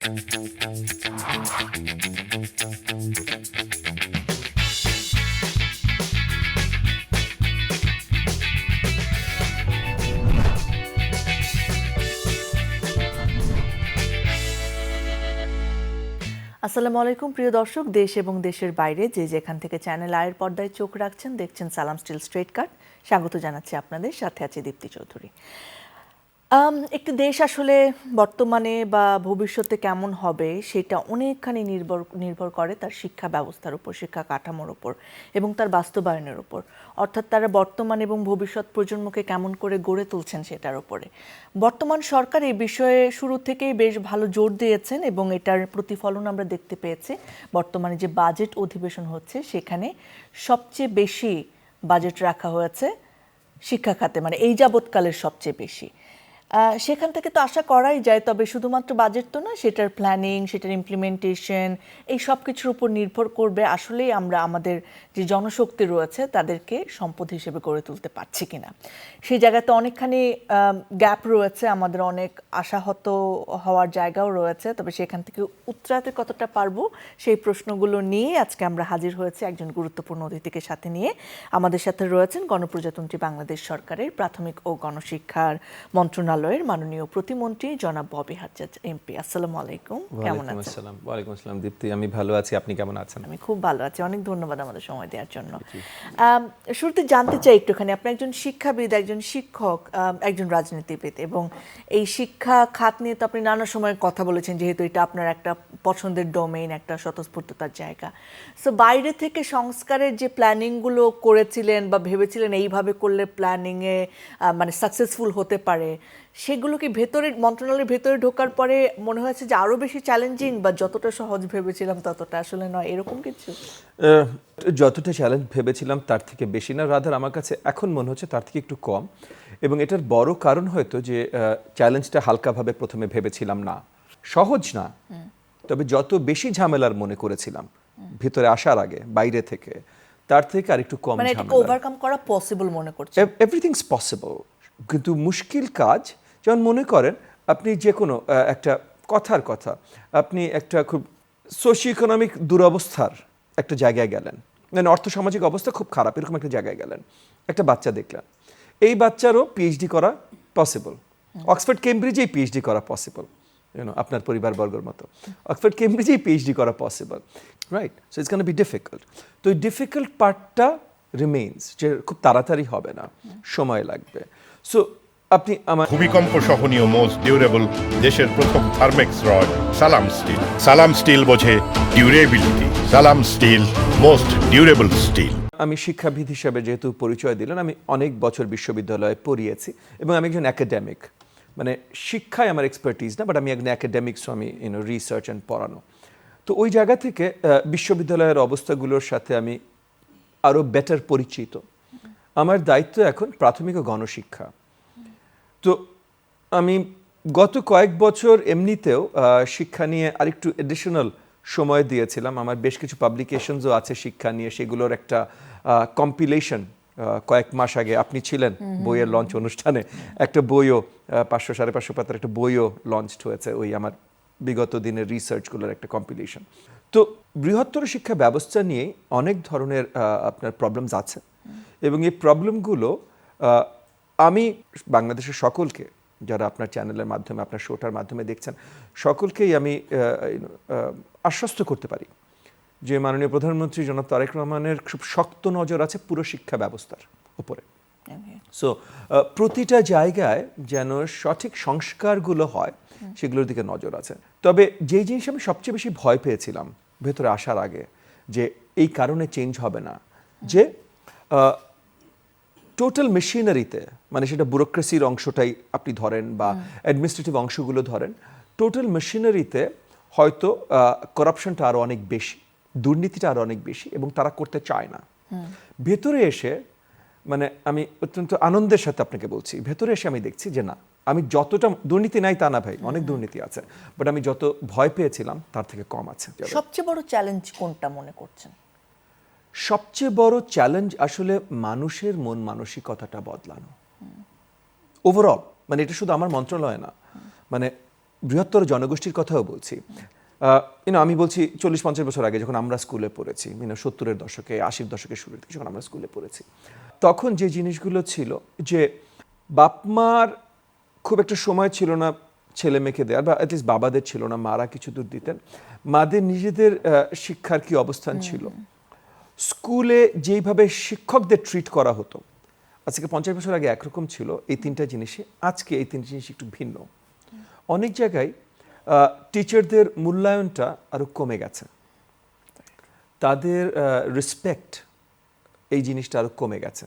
আসসালামু আলাইকুম প্রিয় দর্শক, দেশ এবং দেশের বাইরে যে যেখান থেকে চ্যানেল আয়ের পর্দায় চোখ রাখছেন, দেখছেন সালাম স্টিল স্ট্রেট কাট। স্বাগত জানাচ্ছি আপনাদের, সাথে আছে দীপ্তি চৌধুরী। একটি দেশ আসলে বর্তমানে বা ভবিষ্যতে কেমন হবে সেটা অনেকখানি নির্ভর করে তার শিক্ষা ব্যবস্থার উপর, শিক্ষা কাঠামোর উপর এবং তার বাস্তবায়নের উপর। অর্থাৎ তারা বর্তমান এবং ভবিষ্যৎ প্রজন্মকে কেমন করে গড়ে তুলছেন সেটার উপরে। বর্তমান সরকার এই বিষয়ে শুরু থেকেই বেশ ভালো জোর দিয়েছেন এবং এটার প্রতিফলন আমরা দেখতে পেয়েছি। বর্তমানে যে বাজেট অধিবেশন হচ্ছে সেখানে সবচেয়ে বেশি বাজেট রাখা হয়েছে শিক্ষা খাতে, মানে এই যাবৎকালের সবচেয়ে বেশি। সেখান থেকে তো আশা করাই যায়, তবে শুধুমাত্র বাজেট তো না, সেটার প্ল্যানিং, সেটার ইমপ্লিমেন্টেশন, এই সব কিছুর উপর নির্ভর করবে আসলেই আমরা আমাদের যে জনশক্তি রয়েছে তাদেরকে সম্পদ হিসেবে গড়ে তুলতে পারছি কিনা। সেই জায়গাতে অনেকখানি গ্যাপ রয়েছে, আমাদের অনেক আশাহত হওয়ার জায়গাও রয়েছে, তবে সেখান থেকে উতরাতে কতটা পারবো সেই প্রশ্নগুলো নিয়ে আজকে আমরা হাজির হয়েছি একজন গুরুত্বপূর্ণ অতিথিকে সাথে নিয়ে। আমাদের সাথে রয়েছেন গণপ্রজাতন্ত্রী বাংলাদেশ সরকারের প্রাথমিক ও গণশিক্ষার মন্ত্রণালয়ের মাননীয় প্রতিমন্ত্রী জনাব ববি হাজ্জাজ এমপি। আসসালামু আলাইকুম, কেমন আছেন? ওয়ালাইকুম আসসালাম দীপ্তি, আমি ভালো আছি, আপনি কেমন আছেন? আমি খুব ভালো আছি, অনেক ধন্যবাদ আমাদের সময় দেওয়ার জন্য। শুরুতে জানতে চাই একটুখানি, আপনি একজন শিক্ষাবিদ, একজন শিক্ষক, একজন রাজনীতিবিদ, এবং এই শিক্ষা খাত নিয়ে তো আপনি নানা সময় কথা বলেছেন, যেহেতু এটা আপনার একটা পছন্দের ডোমেইন, একটা স্বতঃস্ফূর্ততার জায়গা। সো বাইরে থেকে সংস্কারের যে প্ল্যানিংগুলো করেছিলেন বা ভেবেছিলেন এইভাবে করলে প্ল্যানিংয়ে মানে সাকসেসফুল হতে পারে, সেগুলো কি ভেতরে মন্ত্রণালয়ের ভেতরে ঢোকার পরে মনে হয়েছে যে আরও বেশি চ্যালেঞ্জিং, বা যতটা সহজ ভেবেছিলাম ততটা আসলে নয়, এরকম কিছু? যতটা চ্যালেঞ্জ ভেবেছিলাম তার থেকে বেশি না, রাদার আমার কাছে এখন মনে হচ্ছে তার থেকে একটু কম। এবং এটার বড় কারণ হয়তো যে চ্যালেঞ্জটা হালকাভাবে প্রথমে ভেবেছিলাম না, সহজ না, তবে যত বেশি ঝামেলার মনে করেছিলাম ভিতরে আসার আগে বাইরে থেকে, তার থেকে আর একটু কম ঝামেলা। ওভারকাম করা পসিবল মনে করছেন? এভরিথিংস পসিবল, কিন্তু মুশকিল কাজ। যেমন মনে করেন আপনি যে কোনো একটা কথার কথা, আপনি একটা খুব সোশিও ইকোনমিক দুরবস্থার একটা জায়গায় গেলেন, মানে অর্থসামাজিক অবস্থা খুব খারাপ, এরকম একটা জায়গায় গেলেন, একটা বাচ্চা দেখলেন, এই বাচ্চারও পিএইচডি করা পসিবল, অক্সফোর্ড কেমব্রিজেই পিএইচডি করা পসিবল, আপনার পরিবারবর্গের মতো অক্সফোর্ড কেমব্রিজেই পিএইচডি করা possible, right? So it's gonna be difficult. তো এই ডিফিকাল্ট পার্টটা রিমেইনস, যে খুব তাড়াতাড়ি হবে না, সময় লাগবে। সো আপনি আমার ভূমিকম্প সহনীয় মোস্ট ডিউরেবল দেশের প্রথম থার্মেক্স রড সালাম স্টিল। সালাম স্টিল বোঝে ডিউরেবিলিটি। সালাম স্টিল, মোস্ট ডিউরেবল স্টিল। আমি শিক্ষাবিদ হিসাবে যেহেতু পরিচয় দিলেন, আমি অনেক বছর বিশ্ববিদ্যালয়ে পড়িয়েছি এবং আমি একজন একাডেমিক, মানে শিক্ষায় আমার এক্সপার্টিজ না, বাট আমি একজন একাডেমিক, সো আমি রিসার্চ অ্যান্ড পড়ানো। তো ওই জায়গা থেকে বিশ্ববিদ্যালয়ের অবস্থাগুলোর সাথে আমি আরও বেটার পরিচিত। আমার দায়িত্ব এখন প্রাথমিক ও গণশিক্ষা। তো আমি গত কয়েক বছর এমনিতেও শিক্ষা নিয়ে আরেকটু এডিশনাল সময় দিয়েছিলাম। আমার বেশ কিছু পাবলিকেশনসও আছে শিক্ষা নিয়ে, সেগুলোর একটা কম্পিলেশন কয়েক মাস আগে আপনি ছিলেন বইয়ের লঞ্চ অনুষ্ঠানে, একটা বইও 500-550 পাতার একটা বইও লঞ্চ হয়েছে, ওই আমার বিগত দিনের রিসার্চগুলোর একটা কম্পিলেশন। তো বৃহত্তর শিক্ষা ব্যবস্থা নিয়ে অনেক ধরনের আপনার প্রবলেমস আছে, এবং এই প্রবলেমগুলো আমি বাংলাদেশের সকলকে, যারা আপনার চ্যানেলের মাধ্যমে, আপনার শোটার মাধ্যমে দেখছেন, সকলকেই আমি আশ্বস্ত করতে পারি যে মাননীয় প্রধানমন্ত্রী জনাব তারেক রহমানের খুব শক্ত নজর আছে পুরো শিক্ষা ব্যবস্থার উপরে। সো প্রতিটা জায়গায় যেন সঠিক সংস্কারগুলো হয় সেগুলোর দিকে নজর আছে। তবে যেই জিনিস আমি সবচেয়ে বেশি ভয় পেয়েছিলাম ভেতরে আসার আগে, যে এই কারণে চেঞ্জ হবে না, যে টোটাল মেশিনারিতে, মানে সেটা ব্যুরোক্রেসির অংশটাই আপনি ধরেন বা অ্যাডমিনিস্ট্রেটিভ অংশগুলো ধরেন, টোটাল মেশিনারিতে হয়তো করাপশনটা আরও অনেক বেশি, দুর্নীতিটা আরও অনেক বেশি, এবং তারা করতে চায় না। ভেতরে এসে, মানে আমি অত্যন্ত আনন্দের সাথে আপনাকে বলছি, ভেতরে এসে আমি দেখছি যে না, আমি যতটা দুর্নীতি নাই তা না ভাই, অনেক দুর্নীতি আছে, বাট আমি যত ভয় পেয়েছিলাম তার থেকে কম আছে। সবচেয়ে বড় চ্যালেঞ্জ কোনটা মনে করছেন? সবচেয়ে বড় চ্যালেঞ্জ আসলে মানুষের মন মানসিকতাটা বদলানো ওভারঅল। মানে এটা শুধু আমার মন্ত্রণালয় না, মানে বৃহত্তর জনগোষ্ঠীর কথাও বলছি। আমি বলছি 40-50 বছর আগে যখন আমরা স্কুলে পড়েছি, 70-এর দশকে 80-এর দশকের শুরুর দিকে যখন আমরা স্কুলে পড়েছি, তখন যে জিনিসগুলো ছিল যে বাপমার খুব একটা সময় ছিল না ছেলে মেয়েকে দেওয়ার, বা অ্যাটলিস্ট বাবাদের ছিল না, মারা কিছু দূর দিতেন। মাদের নিজেদের শিক্ষার কি অবস্থান ছিল, স্কুলে যেইভাবে শিক্ষকদের ট্রিট করা হতো আজকে 50 বছর আগে একরকম ছিল, এই তিনটা জিনিসে আজকে এই তিনটা জিনিস একটু ভিন্ন। অনেক জায়গায় টিচারদের মূল্যায়নটা আরো কমে গেছে, তাদের রেসপেক্ট এই জিনিসটা আরো কমে গেছে।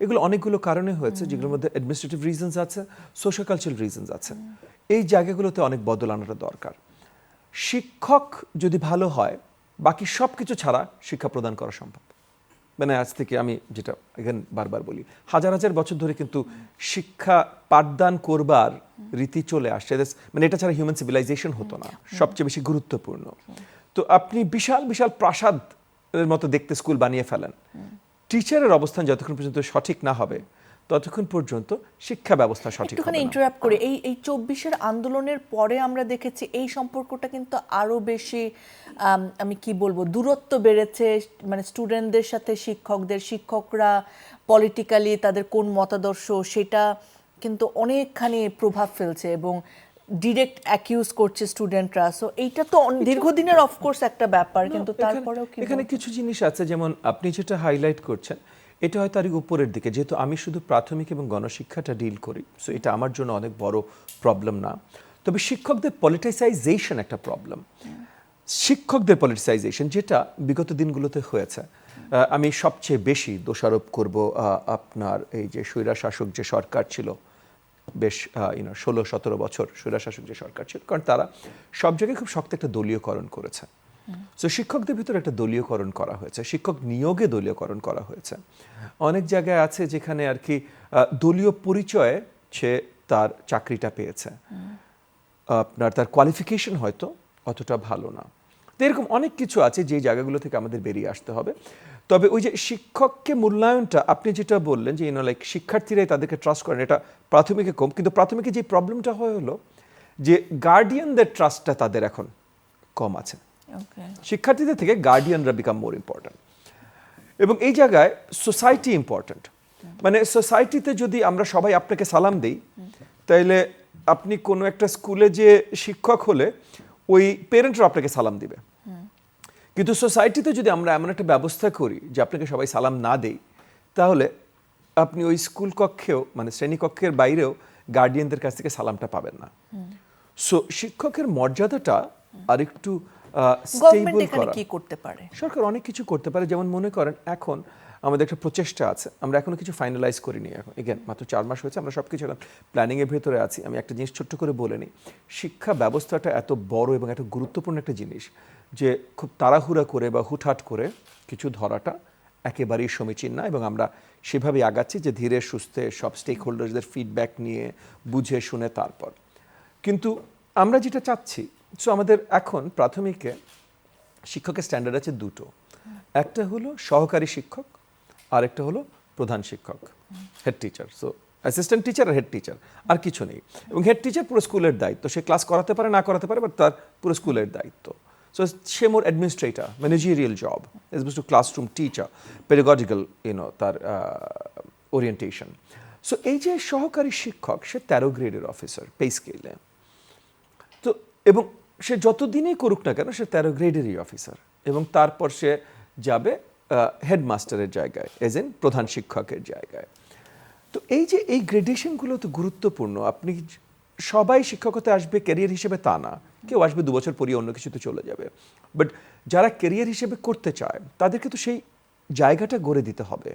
এগুলো অনেকগুলো কারণে হয়েছে, যেগুলোর মধ্যে অ্যাডমিনিস্ট্রেটিভ রিজনস আছে, সোশ্যাল কালচারাল রিজনস আছে। এই জায়গাগুলোতে অনেক বদল আনাটা দরকার। শিক্ষক যদি ভালো হয়, বাকি সব কিছু ছাড়া শিক্ষা প্রদান করা সম্ভব। মানে আজ থেকে আমি যেটা এখানে বারবার বলি, হাজার হাজার বছর ধরে কিন্তু শিক্ষা পাঠদান করবার রীতি চলে আসছে। মানে এটা ছাড়া হিউম্যান সিভিলাইজেশন হতো না, সবচেয়ে বেশি গুরুত্বপূর্ণ। তো আপনি বিশাল বিশাল প্রাসাদের মতো দেখতে স্কুল বানিয়ে ফেলেন, টিচারের অবস্থান যতক্ষণ পর্যন্ত সঠিক না হবে ততক্ষণ পর্যন্ত শিক্ষা ব্যবস্থা সঠিক হবে না। একটুখানি ইন্টারাপ্ট করে, এই 24-এর আন্দোলনের পরে আমরা দেখেছি এই সম্পর্কটা কিন্তু আরো বেশি আমি কি বলবো দূরত্ব বেড়েছে, মানে স্টুডেন্টদের সাথে শিক্ষকরা পলিটিক্যালি তাদের কোন মতাদর্শ সেটা কিন্তু অনেকখানি প্রভাব ফেলছে এবং ডিরেক্ট অ্যাকিউজ করছে স্টুডেন্টরা। সো এইটা তো দীর্ঘদিনের অফকোর্স একটা ব্যাপার, কিন্তু তারপরেও কি এখানে কিছু জিনিস আছে, যেমন আপনি যেটা হাইলাইট করছেন এটা হয়তো আর উপরের দিকে, যেহেতু আমি শুধু প্রাথমিক এবং গণশিক্ষাটা ডিল করি, সো এটা আমার জন্য অনেক বড় প্রবলেম না। তবে শিক্ষকদের পলিটিসাইজেশন একটা প্রবলেম। শিক্ষকদের পলিটিসাইজেশন যেটা বিগত দিনগুলোতে হয়েছে, আমি সবচেয়ে বেশি দোষারোপ করব আপনার এই যে স্বৈরশাসক যে সরকার ছিল, বেশ 16-17 বছর স্বৈরশাসক যে সরকার ছিল, কারণ তারা সব জায়গায় খুব শক্ত একটা দলীয়করণ করেছে। তো শিক্ষকদের ভিতরে একটা দলীয়করণ করা হয়েছে, শিক্ষক নিয়োগে দলীয়করণ করা হয়েছে। অনেক জায়গায় আছে যেখানে আর কি দলীয় পরিচয়ে সে তার চাকরিটা পেয়েছে, আপনার তার কোয়ালিফিকেশন হয়তো অতটা ভালো না। তো এরকম অনেক কিছু আছে যে জায়গাগুলো থেকে আমাদের বেরিয়ে আসতে হবে। তবে ওই যে শিক্ষককে মূল্যায়নটা আপনি যেটা বললেন যে লাইক শিক্ষার্থীরাই তাদেরকে ট্রাস্ট করেন, এটা প্রাথমিকে কম, কিন্তু প্রাথমিকে যে প্রবলেমটা হলো যে গার্ডিয়ানদের ট্রাস্টটা তাদের এখন কম আছে। শিক্ষার্থীদের থেকে গার্ডিয়ানরা বিকাম মোর ইম্পর্ট্যান্ট, এবং এই জায়গায় সোসাইটি ইম্পর্ট্যান্ট। মানে সোসাইটিতে যদি আমরা সবাই আপনাকে সালাম দিই, তাইলে আপনি কোনো একটা স্কুলে যে শিক্ষক হলে ওই প্যারেন্টরা আপনাকে সালাম দিবে। কিন্তু সোসাইটিতে যদি আমরা এমন একটা ব্যবস্থা করি যে আপনাকে সবাই সালাম না দেই, তাহলে আপনি ওই স্কুল কক্ষেও মানে শ্রেণীকক্ষের বাইরেও গার্ডিয়ানদের কাছ থেকে সালামটা পাবেন না। সো শিক্ষকের মর্যাদাটা আরেকটু স্টেবল করা। কি করতে পারে সরকার? অনেক কিছু করতে পারে। যেমন মনে করেন এখন আমাদের একটা প্রচেষ্টা আছে, আমরা এখনো কিছু ফাইনালাইজ করিনি, এখন এগেন মাত্র 4 মাস হয়েছে, আমরা সব কিছু এখন প্ল্যানিংয়ের ভেতরে আছি। আমি একটা জিনিস ছোট্ট করে বলে নিই, শিক্ষা ব্যবস্থাটা এত বড় এবং এত গুরুত্বপূর্ণ একটা জিনিস যে খুব তাড়াহুড়া করে বা হুটহাট করে কিছু ধরাটা একেবারেই সমীচীন না, এবং আমরা সেভাবেই আগাচ্ছি যে ধীরে সুস্থে সব স্টেক হোল্ডারদের ফিডব্যাক নিয়ে বুঝে শুনে তারপর। কিন্তু আমরা যেটা চাচ্ছি, সো আমাদের এখন প্রাথমিকে শিক্ষকের স্ট্যান্ডার্ড আছে দুটো, একটা হলো সহকারী শিক্ষক, আরেকটা হলো প্রধান শিক্ষক, head teacher. So assistant teacher আর হেড টিচার, আর কিছু নেই। এবং হেড টিচার পুরো স্কুলের দায়িত্ব, সে ক্লাস করাতে পারে না করাতে পারে, বাট তার পুরো স্কুলের দায়িত্ব। সো সে more administrator, managerial job as oppose to classroom teacher, pedagogical তার ওরিয়েন্টেশন। সো এই যে সহকারী শিক্ষক, সে 13 গ্রেডের অফিসার পে স্কেলে। তো এবং সে যতদিনই করুক না কেন, সে 13 গ্রেডেরই অফিসার, এবং তারপর সে যাবে হেডমাস্টারের জায়গায়, এজ এন প্রধান শিক্ষকের জায়গায়। তো এই যে এই গ্রেডেশনগুলো তো গুরুত্বপূর্ণ। আপনি সবাই শিক্ষকতা আসবে ক্যারিয়ার হিসেবে তা না, কেউ আসবে 2 বছর পরিয়ে অন্য কিছুতে চলে যাবে, বাট যারা ক্যারিয়ার হিসেবে করতে চায় তাদেরকে তো সেই জায়গাটা গড়ে দিতে হবে।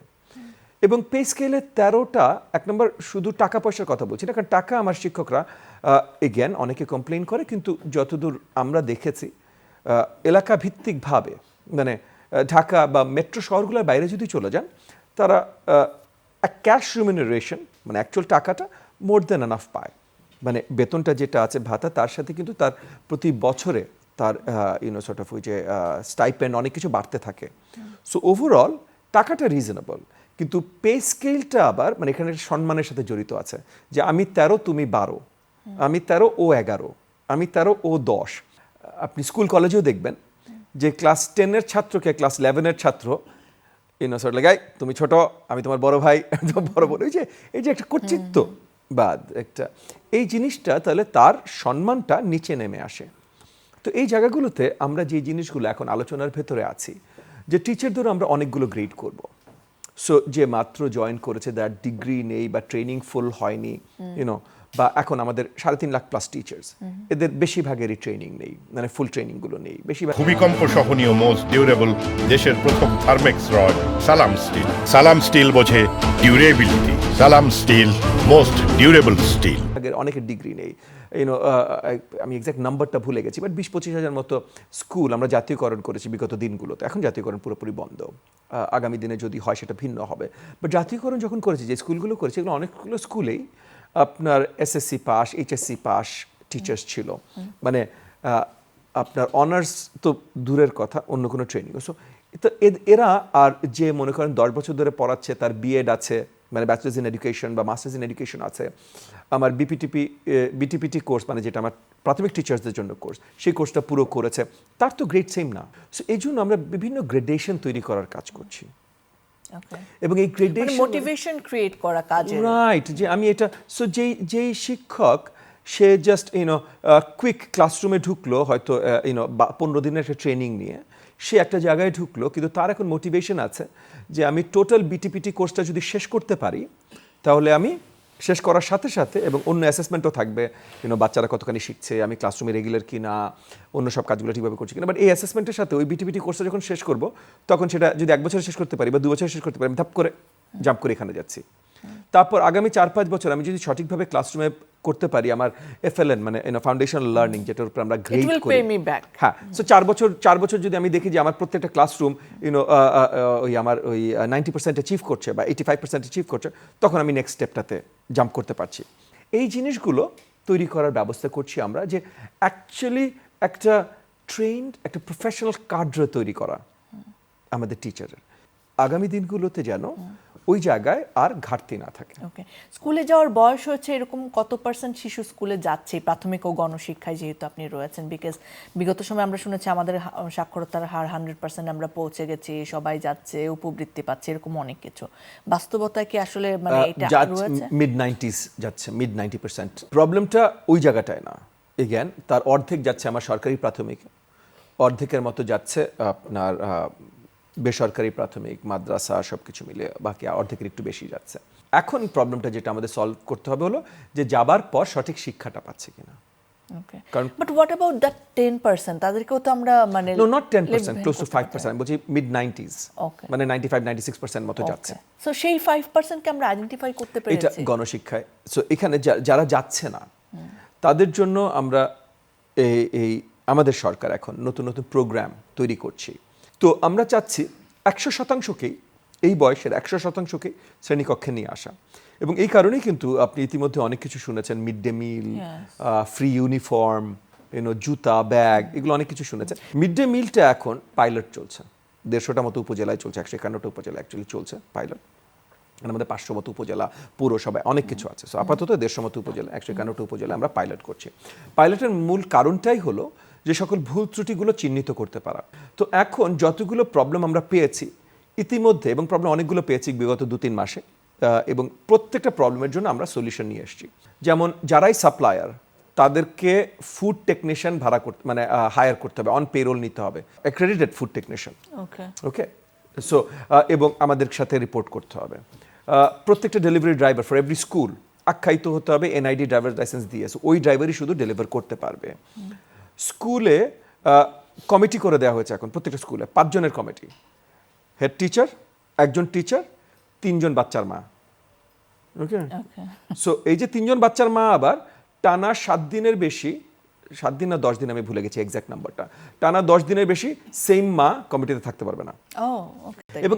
এবং পে স্কেলে 13টা, এক নম্বর শুধু টাকা পয়সার কথা বলছি না, কারণ টাকা আমার শিক্ষকরা এগেন অনেকে কমপ্লেন করে, কিন্তু যতদূর আমরা দেখেছি এলাকা ভিত্তিকভাবে, মানে ঢাকা বা মেট্রো শহরগুলোর বাইরে যদি চলে যান, তারা ক্যাশ রিমিনারেশন মানে অ্যাকচুয়াল টাকাটা মোর দেন এনাফ পায়। মানে বেতনটা যেটা আছে ভাতা, তার সাথে কিন্তু তার প্রতি বছরে তার সর্ট অফ ওই যে স্টাইপেন্ড অনেক কিছু বাড়তে থাকে। সো ওভারঅল টাকাটা রিজনেবল, কিন্তু পে স্কেলটা আবার মানে এখানে সম্মানের সাথে জড়িত আছে, যে আমি 13 তুমি 12, আমি 13 ও 11, আমি 13 ও 10। আপনি স্কুল কলেজেও দেখবেন যে ক্লাস 10-এর ছাত্রকে ক্লাস 11-এর ছাত্র ইনোসেন্ট লাগাই, তুমি ছোট, আমি তোমার বড় ভাই, বড় বড় এই যে একটা কর্তৃত্ব বাদ একটা, এই জিনিসটা তাহলে তার সম্মানটা নিচে নেমে আসে। তো এই জায়গাগুলোতে আমরা যে জিনিসগুলো এখন আলোচনার ভেতরে আছি, যে টিচারদের আমরা অনেকগুলো গ্রেড করব। সো যে মাত্র জয়েন করেছে, তার ডিগ্রি নেই বা ট্রেনিং ফুল হয়নি, ইউনো, বা এখন আমাদের 3.5 লাখ প্লাস টিচার্স, এদের বেশিরভাগেরই ট্রেনিং নেই, মানে ফুল ট্রেনিংগুলো নেই বেশিরভাগ। ভূমিকম্প সহনীয় মোস্ট ডিউরেবল দেশের প্রথম থার্মেক্স রড সালাম স্টিল। সালাম স্টিল বোঝে ডিউরেবিলিটি। সালাম স্টিল মোস্ট ডিউরেবল স্টিল। অনেকের ডিগ্রি নেই, ইউনো, আমি এক্সাক্ট নাম্বারটা ভুলে গেছি, বাট 20-25 হাজার মতো স্কুল আমরা জাতীয়করণ করেছি বিগত দিনগুলোতে। এখন জাতীয়করণ পুরোপুরি বন্ধ, আগামী দিনে যদি হয় সেটা ভিন্ন হবে। বাট জাতীয়করণ যখন করেছি, যে স্কুলগুলো করেছি, এগুলো অনেকগুলো স্কুলেই আপনার SSC pass, HSC pass teachers ছিল, মানে আপনার অনার্স তো দূরের কথা, অন্য কোনো ট্রেনিং। সো তো এরা আর যে মনে করেন 10 বছর ধরে পড়াচ্ছে, তার বিএড আছে, মানে ব্যাচেলার্স ইন এডুকেশন বা মাস্টার্স ইন এডুকেশন আছে, আমার বিটিপিটি কোর্স, মানে যেটা আমার প্রাথমিক টিচার্সদের জন্য কোর্স, সেই কোর্সটা পুরো করেছে, তার তো গ্রেড সেম না। সো এই জন্য আমরা বিভিন্ন গ্রেডেশন তৈরি করার কাজ করছি। এবং এই গ্রেডেশন মোটিভেশন ক্রিয়েট করা কাজে, রাইট, যে আমি এটা, সো যেই শিক্ষক সে জাস্ট কুইক ক্লাসরুমে ঢুকলো, হয়তো 15 দিনের একটা ট্রেনিং নিয়ে সে একটা জায়গায় ঢুকলো, কিন্তু তার এখন মোটিভেশন আছে যে আমি টোটাল বিটিপিটি কোর্সটা যদি শেষ করতে পারি, তাহলে আমি শেষ করার সাথে সাথে, এবং অন্য অ্যাসেসমেন্টও থাকবে, বাচ্চারা কতখানি শিখছে, আমি ক্লাসরুমে রেগুলার কি না, অন্য সব কাজগুলো ঠিকভাবে করছি কিনা। বাট এই অ্যাসেসমেন্টের সাথে ওই বিটিপিটি কোর্সটা যখন শেষ করব, তখন সেটা যদি 1 বছরে শেষ করতে পারি বা 2 বছরে শেষ করতে পারি, আমি ধাপ করে জাম্প করে এখানে যাচ্ছি। তারপর আগামী 4-5 বছর আমি যদি সঠিকভাবে ক্লাসরুমে করতে পারি, আমার এফএলএন মানে ফাউন্ডেশনাল লার্নিং, যেটার উপর আমরা গ্রেড করি, হ্যাঁ, সো 4 বছর যদি আমি দেখি যে আমার প্রত্যেকটা ক্লাসরুম আমার ওই 90% অ্যাচিভ করছে বা 85% অ্যাচিভ করছে, তখন আমি নেক্সট স্টেপটাতে জাম্প করতে পারছি। এই জিনিসগুলো তৈরি করার ব্যবস্থা করছি আমরা, যে অ্যাকচুয়ালি একটা ট্রেন্ড, একটা প্রফেশনাল কাড্রে তৈরি করা আমাদের টিচারের, আগামী দিনগুলোতে যেন ওই জায়গায় আর ঘাটতি না থাকে। ওকে, স্কুলে যাওয়ার বয়স হচ্ছে এরকম কত পার্সেন্ট শিশু স্কুলে যাচ্ছে প্রাথমিক ও গণশিক্ষায়, যেহেতু আপনি রয়েছেন? বিকজ বিগত সময় আমরা শুনেছি আমাদের সাক্ষরতার হার 100% আমরা পৌঁছে গেছি, সবাই যাচ্ছে, উপবৃত্তি পাচ্ছে, এরকম অনেক কিছু। বাস্তবতায় কি আসলে মানে এটা রয়েছে? mid-90s যাচ্ছে, mid-90%। প্রবলেমটা ওই জায়গাটায় না, এগেন তার অর্ধেক যাচ্ছে আমার সরকারি প্রাথমিক, অর্ধেকের মতো যাচ্ছে আপনার বেসরকারি প্রাথমিক, মাদ্রাসা, সব কিছু মিলে বাকি অর্ধেকের একটু বেশি যাচ্ছে। এখন প্রবলেমটা যেটা আমাদের সলভ করতে হবে হলো যে যাবার পর সঠিক শিক্ষাটা পাচ্ছে কিনা। কারণ বাট হোয়াট অ্যাবাউট দ্যাট 10%? তাদেরকেও তো আমরা মানে নো, নট 10%, ক্লোজ টু 5%, বলছি mid-90s, মানে 95-96% মতো যাচ্ছে। সো সেই 5% কে আমরা আইডেন্টিফাই করতে পেরেছি এটা গণশিক্ষায়। সো এখানে যারা যাচ্ছে না তাদের জন্য আমরা এই আমাদের সরকার এখন নতুন নতুন প্রোগ্রাম তৈরি করছি। তো আমরা চাচ্ছি 100%কেই, এই বয়সের 100%কেই শ্রেণীকক্ষে নিয়ে আসা। এবং এই কারণেই কিন্তু আপনি ইতিমধ্যে অনেক কিছু শুনেছেন, mid day meal, free uniform, জুতা, ব্যাগ, এগুলো অনেক কিছু শুনেছেন। মিড ডে মিলটা এখন পাইলট চলছে, 150টা মতো উপজেলায় চলছে, 151টা উপজেলা অ্যাকচুয়ালি চলছে পাইলট। আমাদের 500 মতো উপজেলা, পৌরসভায় অনেক কিছু আছে। সো আপাতত 150 মতো উপজেলা, 151টা উপজেলা আমরা পাইলট করছি। পাইলটের মূল কারণটাই হলো যে সকল ভুল ত্রুটিগুলো চিহ্নিত করতে পারা। তো এখন যতগুলো প্রবলেম আমরা পেয়েছি ইতিমধ্যে, এবং প্রবলেম অনেকগুলো পেয়েছি বিগত 2-3 মাসে, এবং প্রত্যেকটা প্রবলেমের জন্য আমরা সলিউশন নিয়ে এসেছি। যেমন যারাই সাপ্লায়ার, তাদেরকে ফুড টেকনিশিয়ান ভাড়া করতে, মানে হায়ার করতে হবে, অন পেরোল নিতে হবে, অ্যাক্রেডিটেড ফুড টেকনিশিয়ান। ওকে, সো এবং আমাদের সাথে রিপোর্ট করতে হবে। প্রত্যেকটা delivery driver for every school আখ্যায়িত হতে হবে এনআইডি ড্রাইভার লাইসেন্স দিয়ে, ওই ড্রাইভারই শুধু ডেলিভার করতে পারবে। স্কুলে কমিটি করে দেওয়া হয়েছে এখন, প্রত্যেকটা স্কুলে 5 জনের কমিটি, হেড টিচার, একজন টিচার, 3 জন বাচ্চার মা। ওকে, সো এই যে 3 জন বাচ্চার মা আবার টানা 7 দিনের বেশি, 7 দিন না 10 দিন, আমি ভুলে গেছি এক্সাক্ট নাম্বারটা, টানা 10 দিনের বেশি সেম মা কমিটিতে থাকতে পারবে না। এবং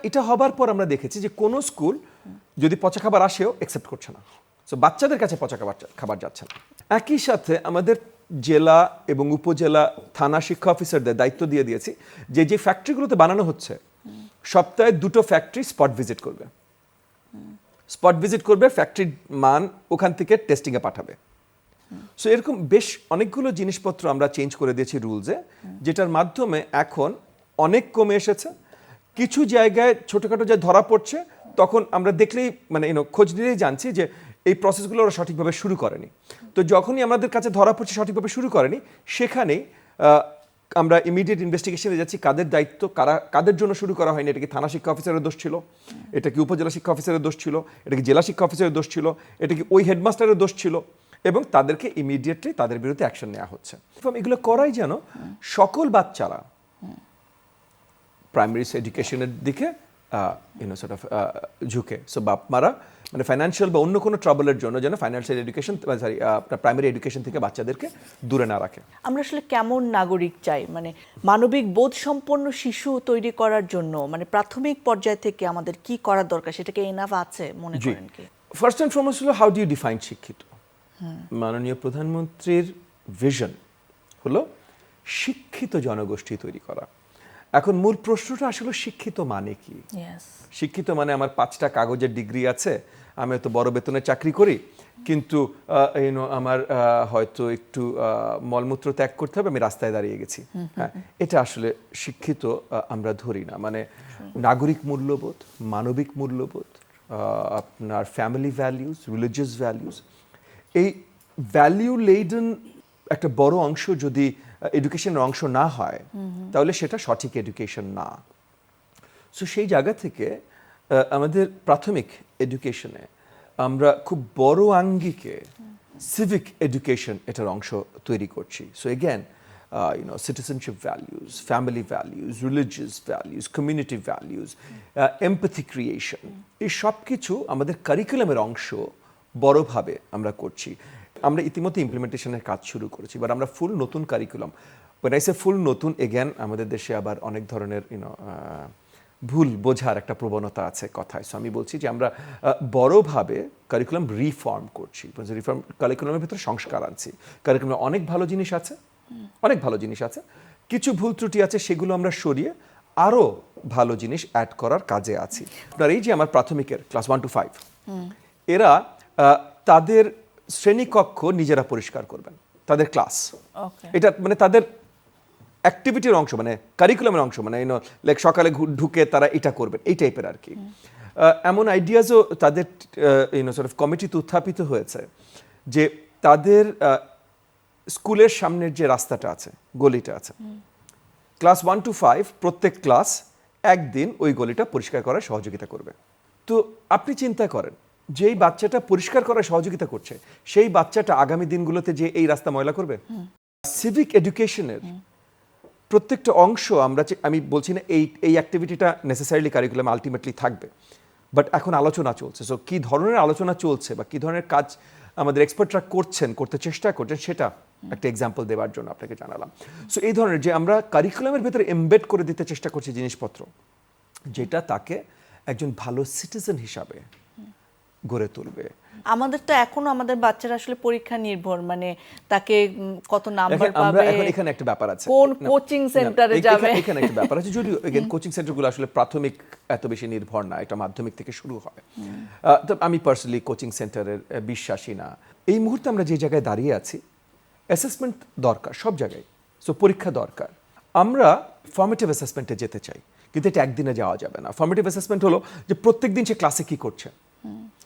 এটা হবার পর আমরা দেখেছি যে কোনো স্কুল যদি পচা খাবার আসেও অ্যাকসেপ্ট করছে না, সো বাচ্চাদের কাছে পচা খাবার যাচ্ছে না। একই সাথে আমাদের জেলা এবং উপজেলা থানা শিক্ষা অফিসারদের দায়িত্ব দিয়ে দিয়েছি যে যে ফ্যাক্টরিগুলোতে বানানো হচ্ছে, সপ্তাহে 2টো ফ্যাক্টরি স্পট ভিজিট করবে, ফ্যাক্টরির মান ওখান থেকে টেস্টিংয়ে পাঠাবে। সো এরকম বেশ অনেকগুলো জিনিসপত্র আমরা চেঞ্জ করে দিয়েছি রুলসে, যেটার মাধ্যমে এখন অনেক কমে এসেছে। কিছু জায়গায় ছোটোখাটো যা ধরা পড়ছে তখন আমরা দেখলেই মানে খোঁজ নিলেই জানছি যে এই প্রসেসগুলো ওরা সঠিকভাবে শুরু করেনি। তো যখনই আমাদের কাছে ধরা পড়ছে সঠিকভাবে শুরু করেনি, সেখানেই আমরা ইমিডিয়েট ইনভেস্টিগেশনে যাচ্ছি কাদের দায়িত্ব, কাদের জন্য শুরু করা হয়নি। এটা কি থানা শিক্ষা অফিসারের দোষ ছিল, এটা কি উপজেলা শিক্ষা অফিসারের দোষ ছিল, এটা কি জেলা শিক্ষা অফিসারের দোষ ছিল, এটা কি ওই হেডমাস্টারের দোষ ছিল, এবং তাদেরকে ইমিডিয়েটলি তাদের বিরুদ্ধে অ্যাকশন নেওয়া হচ্ছে। এগুলো করাই যেন সকল বাচ্চারা প্রাইমারি এডুকেশনের দিকে ঝুঁকে। সো বাপ-মারা মানে ফাইন্যান্সিয়াল বা অন্য কোনো ট্রাবলের জন্য যেন ফাইন্যান্সিয়াল এডুকেশন প্রাইমারি এডুকেশন থেকে বাচ্চাদেরকে দূরে না রাখে। আমরা আসলে কেমন নাগরিক চাই, মানে মানবিক বোধ সম্পন্ন শিশু তৈরি করার জন্য মানে প্রাথমিক পর্যায় থেকে আমাদের কি করার দরকার, সেটাকে এনাফ আছে মনে করেন কি? ফার্স্ট অ্যান্ড ফরমোস্ট হলো হাউ ডু ইউ ডিফাইন শিক্ষিত। মাননীয় প্রধানমন্ত্রীর ভিশন হলো শিক্ষিত জনগোষ্ঠী তৈরি করা। এখন মূল প্রশ্নটা আসলে শিক্ষিত মানে কি? শিক্ষিত মানে আমার 5টা কাগজের ডিগ্রি আছে, আমি হয়তো বড় বেতনে চাকরি করি, কিন্তু আমার হয়তো একটু মলমূত্র ত্যাগ করতে হবে, আমি রাস্তায় দাঁড়িয়ে গেছি। হ্যাঁ, এটা আসলে শিক্ষিত আমরা ধরি না। মানে নাগরিক মূল্যবোধ, মানবিক মূল্যবোধ, আপনার ফ্যামিলি ভ্যালিউজ, রিলিজিয়াস ভ্যালিউজ, এই ভ্যালিউ লেডেন একটা বড় অংশ যদি এডুকেশনের অংশ না হয়, তাহলে সেটা সঠিক এডুকেশন না। সো সেই জায়গা থেকে আমাদের প্রাথমিক এডুকেশনে আমরা খুব বড় আঙ্গিকে সিভিক এডুকেশন এটার অংশ তৈরি করছি। So again citizenship values, family values, religious values, community values, empathy creation, এই সব কিছু আমাদের কারিকুলামের অংশ বড়ভাবে আমরা করছি। আমরা ইতিমধ্যে ইমপ্লিমেন্টেশনের কাজ শুরু করেছি, বাট আমরা ফুল নতুন কারিকুলাম, when I say ফুল নতুন, এগেন আমাদের দেশে আবার অনেক ধরনের ভুল বোঝার একটা প্রবণতা আছে কথায়। সো আমি বলছি যে আমরা বড়ভাবে কারিকুলাম রিফর্ম করছি, রিফর্ম কারিকুলামের ভিতরে সংস্কার আনছি। কারিকুলামে অনেক ভালো জিনিস আছে, অনেক ভালো জিনিস আছে, কিছু ভুল ত্রুটি আছে, সেগুলো আমরা সরিয়ে আরও ভালো জিনিস অ্যাড করার কাজে আছি। আর এই যে আমার প্রাথমিকের ক্লাস 1 to 5, এরা তাদের শ্রেণীকক্ষ নিজেরা পরিষ্কার করবেন, তাদের ক্লাস, এটা মানে তাদের অ্যাক্টিভিটির অংশ, মানে কারিকুলামের অংশ, মানে লাইক সকালে ঢুকে তারা এটা করবেন, এই টাইপের আর কি। এমন আইডিয়াসও তাদের কমিটিতে উত্থাপিত হয়েছে যে তাদের স্কুলের সামনের যে রাস্তাটা আছে, গলিটা আছে, ক্লাস 1 to 5 প্রত্যেক ক্লাস একদিন ওই গলিটা পরিষ্কার করার সহযোগিতা করবে। তো আপনি চিন্তা করেন, যেই বাচ্চাটা পরিষ্কার করার সহযোগিতা করছে, সেই বাচ্চাটা আগামী দিনগুলোতে যে এই রাস্তা ময়লা করবে। সিভিক এডুকেশনের প্রত্যেকটা অংশ আমি বলছি না এই অ্যাক্টিভিটিটা নেসেসারিলি কারিকুলামে আলটিমেটলি থাকবে, বাট এখন আলোচনা চলছে। সো কী ধরনের আলোচনা চলছে বা কী ধরনের কাজ আমাদের এক্সপার্টরা করতে চেষ্টা করছেন, সেটা একটা এক্সাম্পল দেওয়ার জন্য আপনাকে জানালাম। সো এই ধরনের যে আমরা কারিকুলামের ভেতরে এমবেড করে দিতে চেষ্টা করছি জিনিসপত্র, যেটা তাকে একজন ভালো সিটিজেন হিসাবে গড়ে তুলবে। আমাদের তো এখনো আমাদের বাচ্চারা আসলে পরীক্ষা নির্ভর, মানে তাকে কত নাম্বার পাবে, এখানে একটা ব্যাপার আছে, কোন কোচিং সেন্টারে যাবে, এখানে একটা ব্যাপার আছে। যদিও কোচিং সেন্টারগুলো আসলে প্রাথমিক এত বেশি নির্ভর না, এটা মাধ্যমিক থেকে শুরু হয়। তো আমি পার্সোনালি কোচিং সেন্টারের বিশ্বাসী না। এই মুহূর্তে আমরা যে জায়গায় দাঁড়িয়ে আছি, অ্যাসেসমেন্ট দরকার সব জায়গায়, সো পরীক্ষা দরকার। আমরা ফর্মেটিভ অ্যাসেসমেন্টে যেতে চাই, কিন্তু এটা একদিনে যাওয়া যাবে না। ফর্মেটিভ অ্যাসেসমেন্ট হলো যে প্রত্যেক দিন সে ক্লাসে কি করছে।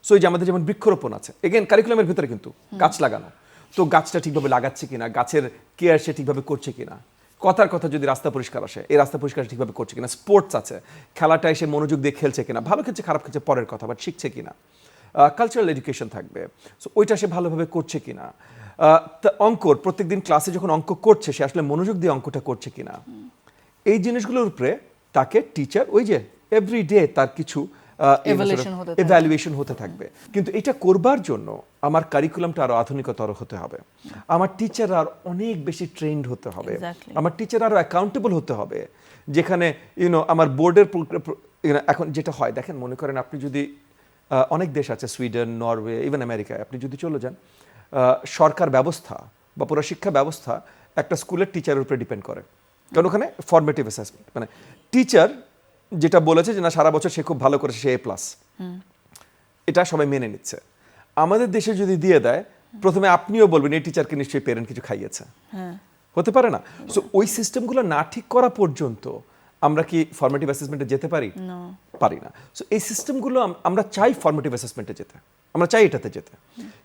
সো এই যে আমাদের যেমন বৃক্ষরোপণ আছে, এগেন কারিকুলামের ভিতরে কিন্তু গাছ লাগানো, তো গাছটা ঠিকভাবে লাগাচ্ছে কিনা, গাছের কেয়ার সে ঠিকভাবে করছে কিনা, কথার কথা যদি রাস্তা পরিষ্কার আসে, এই রাস্তা পরিষ্কার ঠিকভাবে করছে কিনা, স্পোর্টস আছে, খেলাটায় সে মনোযোগ দিয়ে খেলছে কিনা, ভালো খেলছে খারাপ খেলছে পরের কথা, বাট শিখছে কিনা, কালচারাল এডুকেশন থাকবে, সো ওইটা সে ভালোভাবে করছে কিনা, অঙ্কর প্রত্যেকদিন ক্লাসে যখন অঙ্ক করছে সে আসলে মনোযোগ দিয়ে অঙ্কটা করছে কিনা, এই জিনিসগুলোর উপরে তাকে টিচার ওই যে এভরিডে তার কিছু এভ্যালুয়েশন হতে থাকবে। কিন্তু এটা করবার জন্য আমার কারিকুলামটা আরো আধুনিকতর হতে হবে, আমার টিচার আর অনেক বেশি ট্রেন্ড হতে হবে, আমার টিচার আরো অ্যাকাউন্টেবল হতে হবে। যেখানে আমার বোর্ডের এখন যেটা হয় দেখেন, মনে করেন আপনি যদি অনেক দেশ আছে, সুইডেন, নরওয়ে, ইভেন আমেরিকায় আপনি যদি চলে যান, সরকার ব্যবস্থা বা পুরো শিক্ষা ব্যবস্থা একটা স্কুলের টিচারের উপরে ডিপেন্ড করে। কারণ ওখানে ফর্মেটিভ অ্যাসেসমেন্ট, মানে টিচার যেটা বলেছে যে না সারা বছর সে খুব ভালো করেছে, সে A+, এটা সবাই মেনে নিচ্ছে। আমাদের দেশে যদি দিয়ে দেয় প্রথমে আপনিও বলবেন এই টিচারকে নিশ্চয়ই পেরেন্ট কিছু খাইয়েছে, হতে পারে না? সো ওই সিস্টেমগুলো না ঠিক করা পর্যন্ত আমরা কি ফর্মেটিভ অ্যাসেসমেন্টে যেতে পারি? পারি না। সো এই সিস্টেমগুলো আমরা চাই ফর্মেটিভ অ্যাসেসমেন্টে যেতে, আমরা চাই এটাতে যেতে,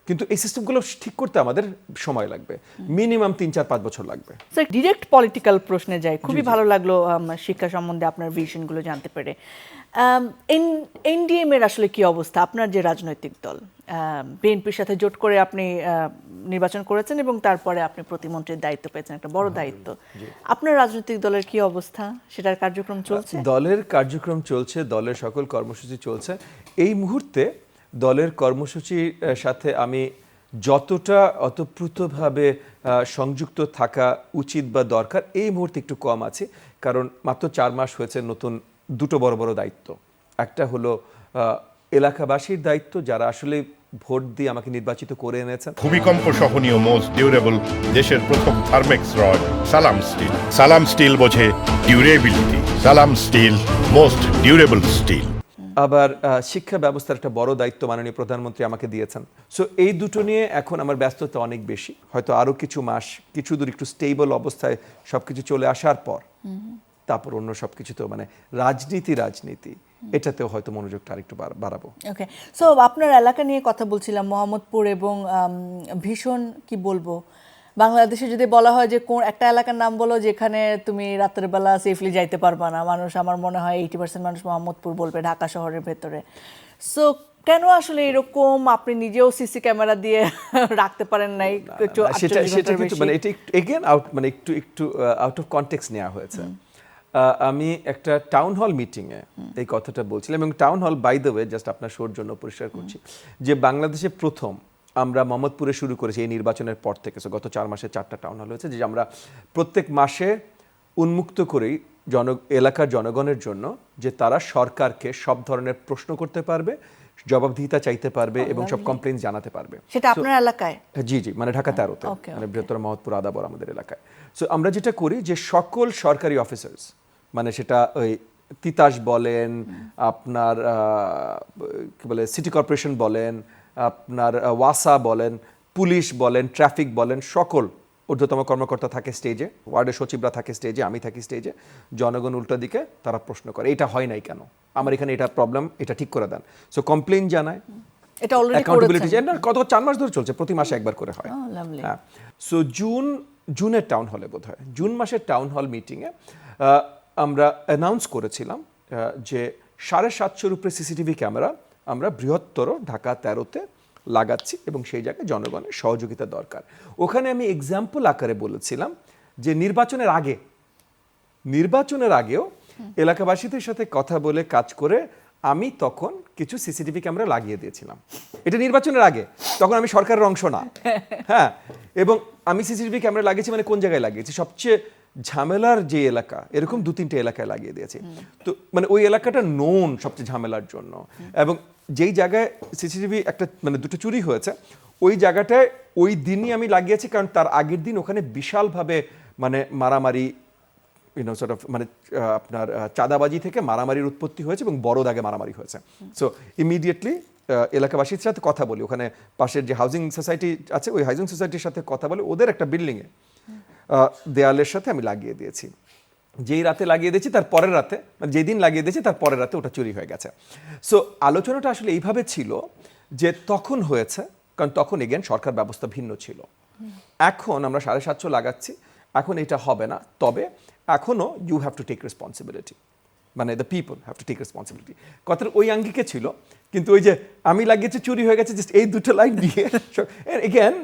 কিন্তু এই সিস্টেমগুলো ঠিক করতে আমাদের সময় লাগবে, মিনিমাম 3-4-5 বছর লাগবে। স্যার, ডিরেক্ট পলিটিক্যাল প্রশ্নে যাই। খুবই ভালো লাগলো শিক্ষা সম্বন্ধে আপনার ভিশনগুলো জানতে পেরে। এনডিএম এর আসলে কি অবস্থা? আপনার যে রাজনৈতিক দল বিএনপির সাথে জোট করে আপনি নির্বাচন করেছেন এবং তারপরে আপনি প্রতিমন্ত্রীর দায়িত্ব পেয়েছেন, একটা বড় দায়িত্ব। আপনার রাজনৈতিক দলের কি অবস্থা? সেটার কার্যক্রম চলছে? দলের কার্যক্রম চলছে, দলের সকল কর্মসূচি চলছে। এই মুহূর্তে দলের কর্মসূচির সাথে আমি যতটা অতপ্রুতভাবে সংযুক্ত থাকা উচিত বা দরকার, এই মুহূর্তে একটু কম আছে, কারণ মাত্র 4 মাস হয়েছে। নতুন দুটো বড় বড় দায়িত্ব, একটা হলো এলাকাবাসীর দায়িত্ব, যারা আসলে ভোট দিয়ে আমাকে নির্বাচিত করে এনেছেন। ভূমিকম্প সহনীয় মোস্ট ডিউরেবল দেশের প্রথম থার্মেক্স রড সালাম স্টিল। সালাম স্টিল বোঝে ডিউরেবিলিটি। সালাম স্টিল মোস্ট ডিউরেবল স্টিল। আবার শিক্ষা ব্যবস্থার একটা বড় দায়িত্ব মাননীয় প্রধানমন্ত্রী আমাকে দিয়েছেন। সো এই দুটো নিয়ে এখন আমার ব্যস্ততা অনেক বেশি। হয়তো আরো কিছু মাস, কিছু দূর একটু স্টেবল অবস্থায় সবকিছু চলে আসার পর তারপর অন্য সবকিছু, তো মানে রাজনীতি এটাতেও হয়তো মনোযোগটা আরেকটু বাড়াবো। ওকে, সো আপনার এলাকা নিয়ে কথা বলছিলাম, মোহাম্মদপুর, এবং ভীষণ কি বলবো, বাংলাদেশে যদি বলা হয় যে কোন একটা এলাকার নাম বলো যেখানে তুমি রাতের বেলা সেফলি যাইতে পারবা না, মানুষ, আমার মনে হয় 80% মানুষ মোহাম্মদপুর বলবে, ঢাকা শহরের ভেতরে। সো কেন আসলে এরকম? আপনি নিজেও সিসি ক্যামেরা দিয়ে রাখতে পারেন নাই? সেটা কিন্তু মানে এটা এগেন একটু আউট অফ কনটেক্সট নেওয়া হয়েছে। আমি একটা টাউন হল মিটিংয়ে এই কথাটা বলছিলাম, এবং town hall, by the way, just আপনার শোর জন্য পরিষ্কার করছি, যে বাংলাদেশে প্রথম আমরা মোহাম্মদপুরে শুরু করেছি এই নির্বাচনের পর থেকে। গত 4 মাসে 4টা টাউন হল হয়েছে, যে আমরা প্রত্যেক মাসে উন্মুক্ত করেই এলাকার জনগণের জন্য যে তারা সরকারকে সব ধরনের প্রশ্ন করতে পারবে, জবাবদিহিতা চাইতে পারবে এবং সব কমপ্লেইন জানাতে পারবে। সেটা আপনার এলাকায়? জি, মানে ঢাকা 13-তে, মানে বৃহত্তর মোহাম্মদপুর আদাবর আমাদের এলাকায়। সো আমরা যেটা করি যে সকল সরকারি অফিসার্স, মানে সেটা ওই তিতাস বলেন, আপনার কি বলে সিটি কর্পোরেশন বলেন, আপনার ওয়াসা বলেন, পুলিশ বলেন, ট্রাফিক বলেন, সকল ঊর্ধ্বতম কর্মকর্তা থাকে স্টেজে, ওয়ার্ডের সচিবরা থাকে স্টেজে, আমি থাকি স্টেজে। জনগণ উল্টো দিকে তারা প্রশ্ন করে, এটা হয় নাই কেন, আমার এখানে এটা প্রবলেম, এটা ঠিক করে দেন। সো কমপ্লেইন জানায়, এটা অলরেডি অ্যাকাউন্টেবিলিটি জানায়। কত 4 মাস ধরে চলছে, প্রতি মাসে একবার করে হয়। হ্যাঁ, সো জুনের টাউন হলে বোধহয় জুন মাসের টাউন হল মিটিংয়ে আমরা অ্যানাউন্স করেছিলাম যে 750 উপরে সিসিটিভি ক্যামেরা আমরা বৃহত্তর ঢাকা 13-তে লাগাচ্ছি এবং সেই জায়গায় জনগণের সহযোগিতা দরকার। ওখানে আমি এক্সাম্পল আকারে বলেছিলাম যে নির্বাচনের আগেও এলাকাবাসীদের সাথে কথা বলে কাজ করে আমি তখন কিছু সিসিটিভি ক্যামেরা লাগিয়ে দিয়েছিলাম। এটা নির্বাচনের আগে, তখন আমি সরকারের অংশ না। হ্যাঁ, এবং আমি সিসিটিভি ক্যামেরা লাগিয়েছি, মানে কোন জায়গায় লাগিয়েছি, সবচেয়ে ঝামেলার যে এলাকা, এরকম 2-3টে এলাকায় লাগিয়ে দিয়েছি। তো মানে ওই এলাকাটা নোন সবচেয়ে ঝামেলার জন্য, এবং যেই জায়গায় সিসিটিভি একটা মানে 2টো চুরি হয়েছে, ওই জায়গাটায় ওই দিনই আমি লাগিয়েছি, কারণ তার আগের দিন ওখানে বিশালভাবে মানে মারামারি, মানে আপনার চাঁদাবাজি থেকে মারামারির উৎপত্তি হয়েছে এবং বড় দাগে মারামারি হয়েছে। সো ইমিডিয়েটলি এলাকাবাসীর সাথে কথা বলি, ওখানে পাশের যে হাউজিং সোসাইটি আছে, ওই হাউজিং সোসাইটির সাথে কথা বলে ওদের একটা বিল্ডিংয়ে দেয়ালের সাথে আমি লাগিয়ে দিয়েছি। যেই রাতে লাগিয়ে দিয়েছি তার পরের রাতে, মানে যেই দিন লাগিয়ে দিয়েছি তার পরের রাতে ওটা চুরি হয়ে গেছে। সো আলোচনাটা আসলে এইভাবে ছিল যে তখন হয়েছে, কারণ তখন এগেন সরকার ব্যবস্থা ভিন্ন ছিল। এখন আমরা 750 লাগাচ্ছি, এখন এটা হবে না, তবে এখনো you have to take responsibility, মানে the people have to take responsibility. কথার ওই আঙ্গিকে ছিল, কিন্তু ওই যে আমি লাগিয়েছি চুরি হয়ে গেছে, জাস্ট এই 2টো লাইন দিয়ে এগেন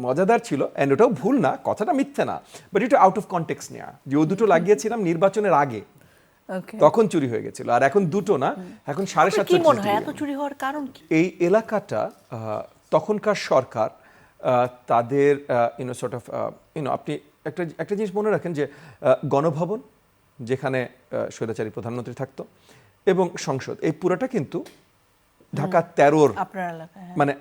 মজাদার ছিল, অ্যান্ড ওটাও ভুল না, কথাটা মিথ্যে না, বাট এটা আউট অফ কনটেক্সট নেওয়া, যে ও 2টো লাগিয়েছিলাম নির্বাচনের আগে, তখন চুরি হয়ে গেছিল, আর এখন 2টো না, এখন 750। কি মনে হয় এত চুরি হওয়ার কারণ কি? এই এলাকাটা তখনকার সরকার তাদের আপনি একটা জিনিস মনে রাখেন যে গণভবন, যেখানে স্বৈরাচারী প্রধানমন্ত্রী থাকতো, এবং সংসদ, এই পুরোটা কিন্তু ঢাকা 13-র মানে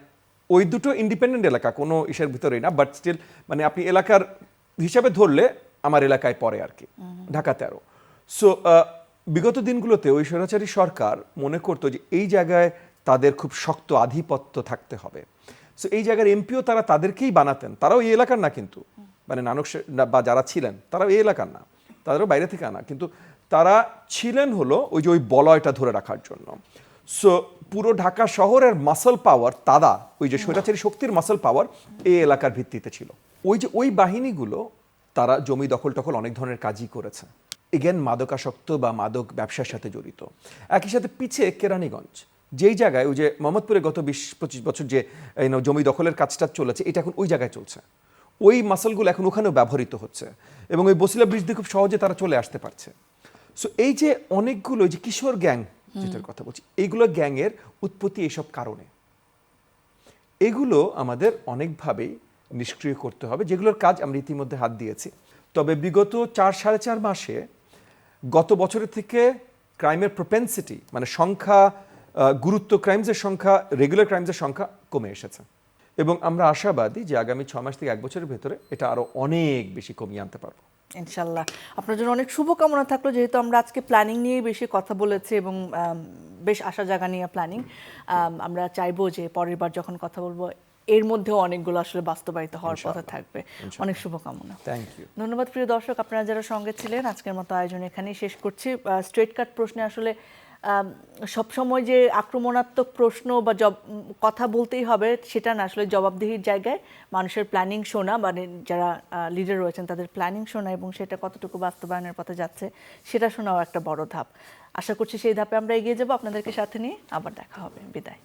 ওই 2টো ইন্ডিপেন্ডেন্ট এলাকা, কোনো ইসের ভিতরেই না, বাট স্টিল মানে আপনি এলাকার হিসাবে ধরলে আমার এলাকায় পড়ে আর কি, ঢাকা 13। সো বিগত দিনগুলোতে ওই স্বৈরাচারী সরকার মনে করতো যে এই জায়গায় তাদের খুব শক্ত আধিপত্য থাকতে হবে। সো এই জায়গার এমপিও তারা তাদেরকেই বানাতেন, তারাও এই এলাকার না কিন্তু, মানে নানক বা যারা ছিলেন তারাও এই এলাকার না, তাদেরও বাইরে থেকে আনা, কিন্তু তারা ছিলেন হলো ওই যে ওই বলয়টা ধরে রাখার জন্য। সো পুরো ঢাকা শহরের মাসল পাওয়ার তারা ওই যে স্বৈরাচারী শক্তির মাসল পাওয়ার এই এলাকার ভিত্তিতে ছিল। ওই যে ওই বাহিনীগুলো তারা জমি দখল টখল অনেক ধরনের কাজই করেছে, এগেন মাদকাসক্ত বা মাদক ব্যবসার সাথে জড়িত। একই সাথে পিছে কেরানীগঞ্জ, যেই জায়গায় ওই যে মোহাম্মদপুরে গত 20-25 বছর যে জমি দখলের কাজটা চলেছে, এটা এখন ওই জায়গায় চলছে। ওই মাসলগুলো এখন ওখানেও ব্যবহৃত হচ্ছে এবং ওই বসিলা ব্রিজ দিয়ে খুব সহজে তারা চলে আসতে পারছে। সো এই যে অনেকগুলো যে কিশোর গ্যাং যেটার কথা বলছি, এইগুলো গ্যাংয়ের উৎপত্তি এইসব কারণে। এগুলো আমাদের অনেকভাবেই নিষ্ক্রিয় করতে হবে, যেগুলোর কাজ আমরা ইতিমধ্যে হাত দিয়েছি। তবে বিগত 4-4.5 মাসে গত বছরের থেকে ক্রাইমের প্রপেন্সিটি মানে সংখ্যা, গুরুত্ব ক্রাইমসের সংখ্যা, রেগুলার ক্রাইমসের সংখ্যা কমে এসেছে এবং আমরা আশাবাদী যে আগামী 6 মাস থেকে 1 বছরের ভেতরে এটা আরো অনেক বেশি কমিয়ে আনতে পারবো ইনশাল্লাহ। আপনার জন্য অনেক শুভকামনা থাকলো, যেহেতু আমরা আজকে প্ল্যানিং নিয়েই বেশি কথা বলেছি এবং বেশ আশা জাগা নিয়ে প্ল্যানিং। আমরা চাইবো যে পরের বার যখন কথা বলবো এর মধ্যেও অনেকগুলো আসলে বাস্তবায়িত হওয়ার পথে থাকবে। অনেক শুভকামনা। Thank you. ধন্যবাদ প্রিয় দর্শক, আপনারা যারা সঙ্গে ছিলেন। আজকের মতো আয়োজন এখানেই শেষ করছি। স্ট্রেট কাট প্রশ্নে আসলে সবসময় যে আক্রমণাত্মক প্রশ্ন বা কথা বলতেই হবে সেটা না, আসলে জবাবদিহির জায়গায় মানুষের প্ল্যানিং শোনা, মানে যারা লিডার রয়েছেন তাদের প্ল্যানিং শোনা এবং সেটা কতটুকু বাস্তবায়নের পথে যাচ্ছে সেটা শোনাও একটা বড় ধাপ। আশা করছি সেই ধাপে আমরা এগিয়ে যাব। আপনাদেরকে সাথে নিয়ে আবার দেখা হবে। বিদায়।